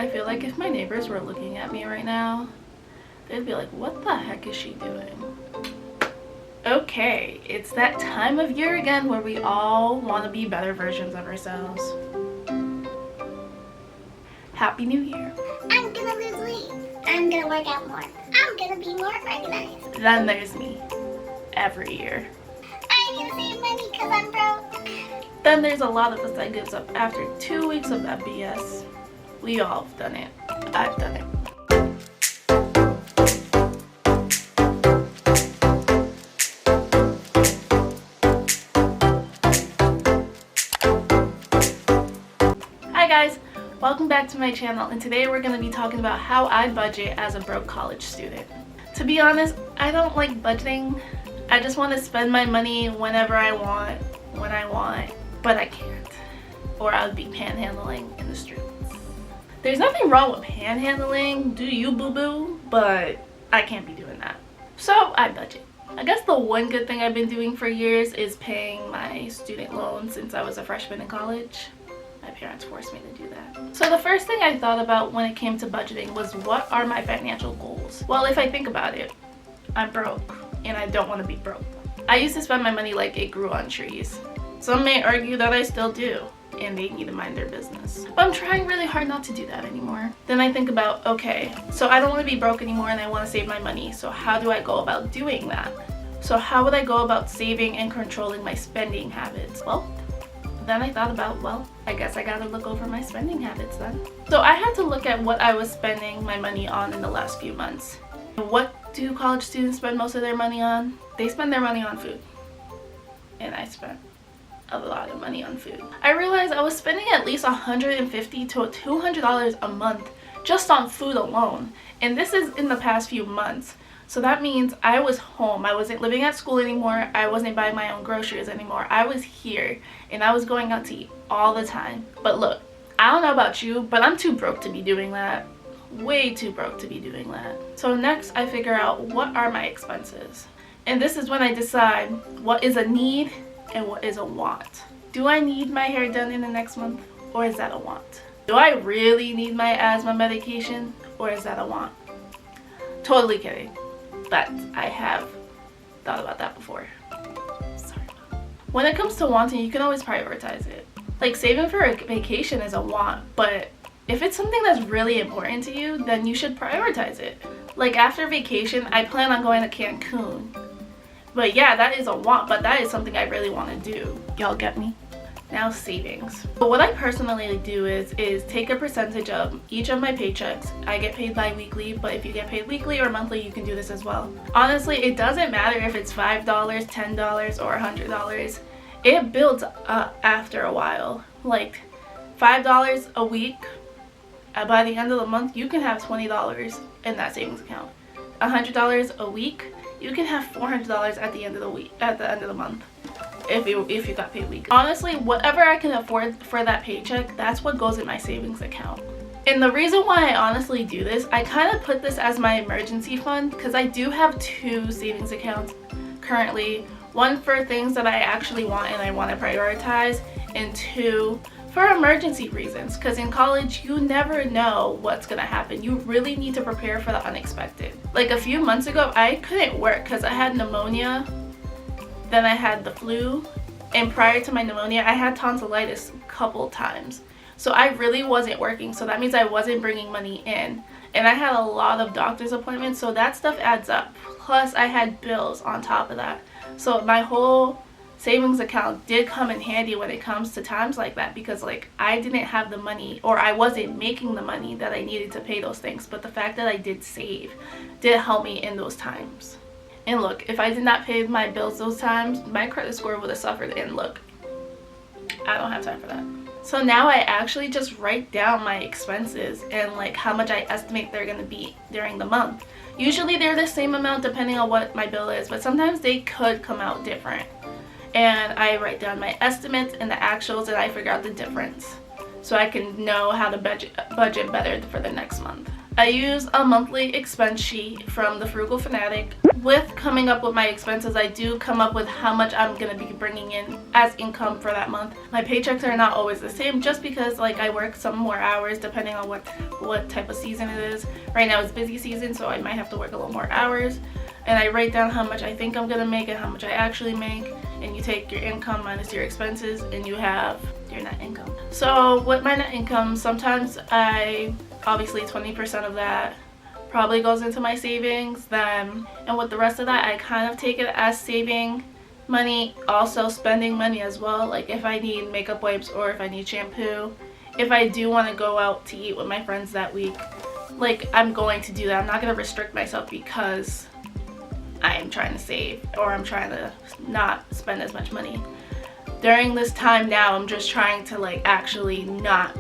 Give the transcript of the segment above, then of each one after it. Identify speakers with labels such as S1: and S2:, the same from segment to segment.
S1: I feel like if my neighbors were looking at me right now, they'd be like, what the heck is she doing? Okay, it's that time of year again where we all want to be better versions of ourselves. Happy New Year.
S2: I'm gonna lose weight. I'm gonna work out more. I'm gonna be more organized.
S1: Then there's me. Every year.
S2: I'm gonna save money because I'm broke.
S1: Then there's a lot of us that gives up after 2 weeks of that BS. We all have done it. I've done it. Hi guys, welcome back to my channel, and today we're going to be talking about how I budget as a broke college student. To be honest, I don't like budgeting. I just want to spend my money whenever I want, when I want, but I can't, or I would be panhandling in the streets. There's nothing wrong with panhandling, do you boo-boo, but I can't be doing that. So I budget. I guess the one good thing I've been doing for years is paying my student loan since I was a freshman in college. My parents forced me to do that. So the first thing I thought about when it came to budgeting was, what are my financial goals? Well, if I think about it, I'm broke and I don't want to be broke. I used to spend my money like it grew on trees. Some may argue that I still do, and they need to mind their business. But I'm trying really hard not to do that anymore. Then I think about, okay, so I don't want to be broke anymore and I want to save my money. So how do I go about doing that? So how would I go about saving and controlling my spending habits? Well, then I thought about, well, I guess I gotta look over my spending habits then. So I had to look at what I was spending my money on in the last few months. What do college students spend most of their money on? They spend their money on food. And I spent a lot of money on food. I realized I was spending at least $150 to $200 a month just on food alone. And this is in the past few months. So that means I was home. I wasn't living at school anymore. I wasn't buying my own groceries anymore. I was here and I was going out to eat all the time. But look, I don't know about you, but I'm too broke to be doing that. Way too broke to be doing that. So next I figure out, what are my expenses? And this is when I decide what is a need and what is a want. Do I need my hair done in the next month, or is that a want? Do I really need my asthma medication, or is that a want? Totally kidding. But I have thought about that before. Sorry. When it comes to wanting, you can always prioritize it. Like, saving for a vacation is a want, but if it's something that's really important to you, then you should prioritize it. Like, after vacation, I plan on going to Cancun. But yeah, that is a want, but that is something I really want to do. Y'all get me? Now, savings. But what I personally do is take a percentage of each of my paychecks. I get paid bi-weekly, but if you get paid weekly or monthly, you can do this as well. Honestly, it doesn't matter if it's $5, $10, or $100. It builds up after a while. Like, $5 a week, by the end of the month, you can have $20 in that savings account. $100 a week, you can have $400 at the end of the week, at the end of the month, if you got paid weekly. Honestly, whatever I can afford for that paycheck, that's what goes in my savings account. And the reason why I honestly do this, I kind of put this as my emergency fund, because I do have 2 savings accounts currently. One for things that I actually want and I want to prioritize, and 2 for emergency reasons, because in college you never know what's gonna happen. You really need to prepare for the unexpected. Like, a few months ago, I couldn't work because I had pneumonia, then I had the flu, and prior to my pneumonia I had tonsillitis a couple times. So I really wasn't working, so that means I wasn't bringing money in, and I had a lot of doctor's appointments, so that stuff adds up. Plus I had bills on top of that. So my whole savings account did come in handy when it comes to times like that, because like, I didn't have the money, or I wasn't making the money that I needed to pay those things, but the fact that I did save did help me in those times. And look, if I did not pay my bills those times, my credit score would have suffered, and look, I don't have time for that. So now I actually just write down my expenses and like how much I estimate they're gonna be during the month. Usually they're the same amount depending on what my bill is, but sometimes they could come out different. And I write down my estimates and the actuals, and I figure out the difference so I can know how to budget better for the next month. I use a monthly expense sheet from the Frugal Fanatic. with coming up with my expenses, I do come up with how much I'm going to be bringing in as income for that month. My paychecks are not always the same just because like I work some more hours depending on what type of season it is. Right now it's busy season, so I might have to work a little more hours. And I write down how much I think I'm going to make and how much I actually make. And you take your income minus your expenses and you have your net income. So with my net income, sometimes obviously 20% of that probably goes into my savings, and with the rest of that I kind of take it as saving money, also spending money as well. Like if I need makeup wipes or if I need shampoo, if I do want to go out to eat with my friends that week, like I'm going to do that. I'm not going to restrict myself because I'm trying to save or I'm trying to not spend as much money. During this time now, I'm just trying to like actually not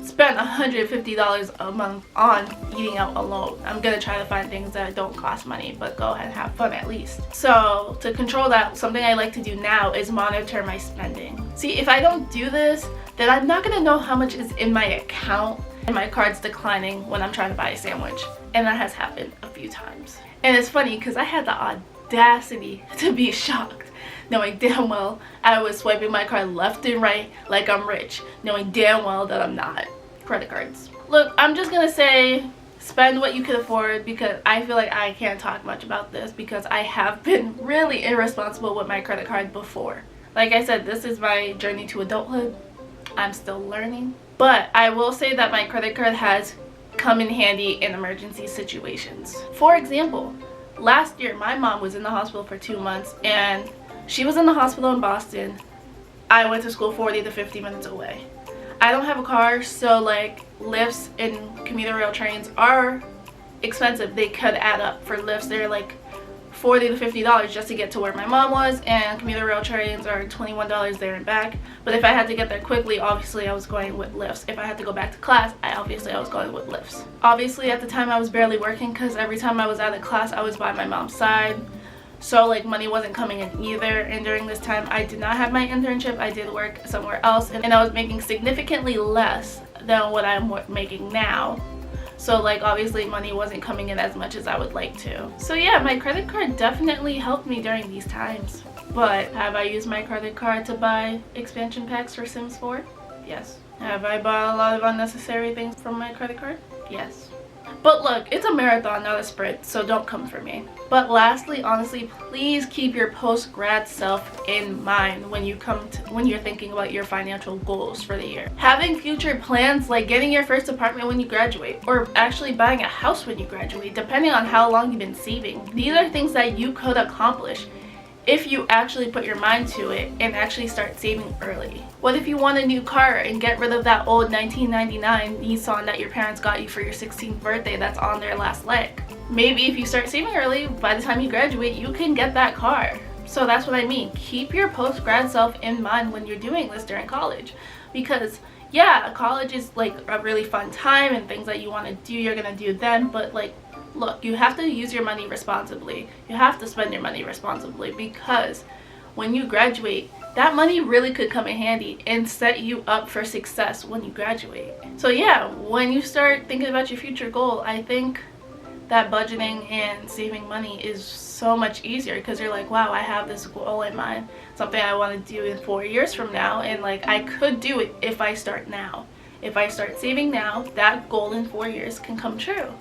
S1: spend $150 a month on eating out alone. I'm gonna try to find things that don't cost money but go ahead and have fun at least. So to control that, something I like to do now is monitor my spending. See, if I don't do this, then I'm not gonna know how much is in my account and my card's declining when I'm trying to buy a sandwich. And that has happened a few times. And it's funny because I had the audacity to be shocked, knowing damn well I was swiping my card left and right like I'm rich, knowing damn well that I'm not. Credit cards. Look, I'm just gonna say spend what you can afford because I feel like I can't talk much about this because I have been really irresponsible with my credit card before. Like I said, this is my journey to adulthood. I'm still learning. But I will say that my credit card has come in handy in emergency situations. For example, last year my mom was in the hospital for 2 months and she was in the hospital in Boston. I went to school 40 to 50 minutes away. I don't have a car, so like lifts and commuter rail trains are expensive. They could add up. For lifts, they're like $40 to $50 just to get to where my mom was, and commuter rail trains are $21 there and back. But if I had to get there quickly, obviously I was going with lifts. If I had to go back to class, I was going with lifts. Obviously at the time I was barely working because every time I was out of class I was by my mom's side. So like money wasn't coming in either, and during this time I did not have my internship. I did work somewhere else and I was making significantly less than what I'm making now. So like obviously money wasn't coming in as much as I would like to. So yeah, my credit card definitely helped me during these times. But have I used my credit card to buy expansion packs for Sims 4? Yes. Have I bought a lot of unnecessary things from my credit card? Yes. But look, it's a marathon, not a sprint, so don't come for me. But lastly, honestly, please keep your post-grad self in mind when you're thinking about your financial goals for the year. Having future plans like getting your first apartment when you graduate, or actually buying a house when you graduate, depending on how long you've been saving. These are things that you could accomplish if you actually put your mind to it and actually start saving early. What if you want a new car and get rid of that old 1999 Nissan that your parents got you for your 16th birthday that's on their last leg? Maybe if you start saving early, by the time you graduate, you can get that car. So that's what I mean. Keep your post-grad self in mind when you're doing this during college. Because yeah, college is like a really fun time and things that you want to do, you're gonna do then, but like, look, you have to use your money responsibly. You have to spend your money responsibly because when you graduate, that money really could come in handy and set you up for success when you graduate. So yeah, when you start thinking about your future goal, I think that budgeting and saving money is so much easier because you're like, wow, I have this goal in mind, something I want to do in 4 years from now, and like I could do it if I start now. If I start saving now, that goal in 4 years can come true.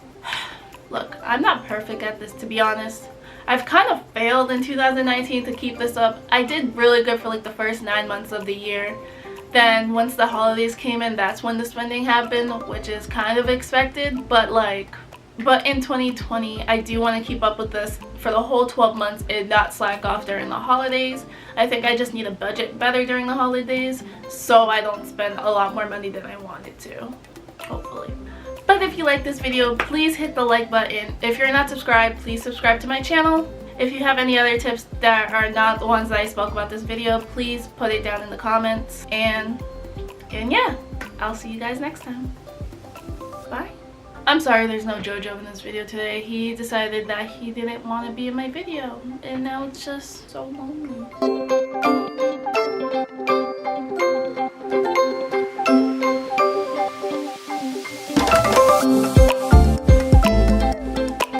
S1: Look, I'm not perfect at this, to be honest. I've kind of failed in 2019 to keep this up. I did really good for like the first 9 months of the year. Then once the holidays came in, that's when the spending happened, which is kind of expected. But in 2020, I do want to keep up with this for the whole 12 months and not slack off during the holidays. I think I just need to budget better during the holidays so I don't spend a lot more money than I wanted to, hopefully. But if you like this video, please hit the like button. If you're not subscribed, please subscribe to my channel. If you have any other tips that are not the ones that I spoke about this video, please put it down in the comments. And yeah, I'll see you guys next time. Bye. I'm sorry there's no JoJo in this video today. He decided that he didn't want to be in my video, and now it's just so lonely.